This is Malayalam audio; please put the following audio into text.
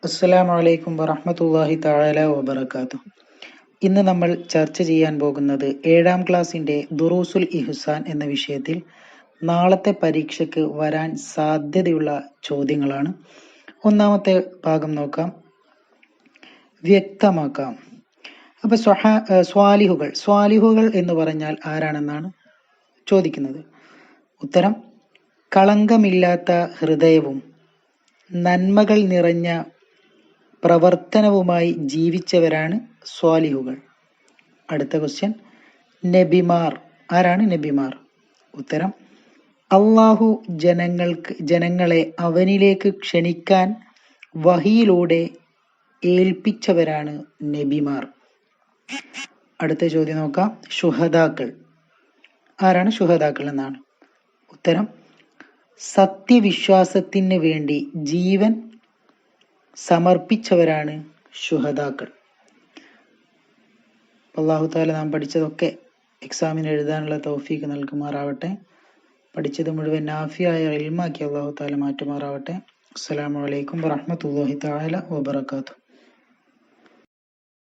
അസ്സലാമു അലൈക്കും വറഹ്മത്തുള്ളാഹി തആല വബറകാതുഹു. ഇന്ന് നമ്മൾ ചർച്ച ചെയ്യാൻ പോകുന്നത് 7ാം ക്ലാസ്സിന്റെ ദുറൂസുൽ ഇഹ്സാൻ എന്ന വിഷയത്തിൽ നാളത്തെ പരീക്ഷയ്ക്ക് വരാൻ സാധ്യതയുള്ള ചോദ്യങ്ങളാണ്. ഒന്നാമത്തെ ഭാഗം നോക്കാം. വ്യക്തമാക്കാം. അപ്പൊ സ്വാലിഹുകൾ എന്ന് പറഞ്ഞാൽ ആരാണെന്നാണ് ചോദിക്കുന്നത്. ഉത്തരം: കളങ്കമില്ലാത്ത ഹൃദയവും നന്മകൾ നിറഞ്ഞ പ്രവർത്തനവുമായി ജീവിച്ചവരാണ് സ്വാലിഹുകൾ. അടുത്ത ക്വസ്റ്റ്യൻ: നബിമാർ. ആരാണ് നബിമാർ? ഉത്തരം: അള്ളാഹു ജനങ്ങളെ അവനിലേക്ക് ക്ഷണിക്കാൻ വഹിയിലൂടെ ഏൽപ്പിച്ചവരാണ് നബിമാർ. അടുത്ത ചോദ്യം നോക്കാം. ശുഹദാക്കൾ. ആരാണ് ശുഹദാക്കൾ എന്നാണ്. ഉത്തരം: സത്യവിശ്വാസത്തിന് വേണ്ടി ജീവൻ സമർപ്പിച്ചവരാണ് ശുഹദാക്കൾ. അല്ലാഹു തആല നാം പഠിച്ചതൊക്കെ എക്സാമിന് എഴുതാനുള്ള തൗഫീഖ് നൽകുമാറാവട്ടെ. പഠിച്ചത് മുഴുവൻ നാഫിയായ ഇൽമാക്കി അല്ലാഹു തആല മാറ്റുമാറാവട്ടെ. അസ്സലാമു അലൈക്കും വറഹ്മത്തുള്ളാഹി തആല വബറകാതുഹു.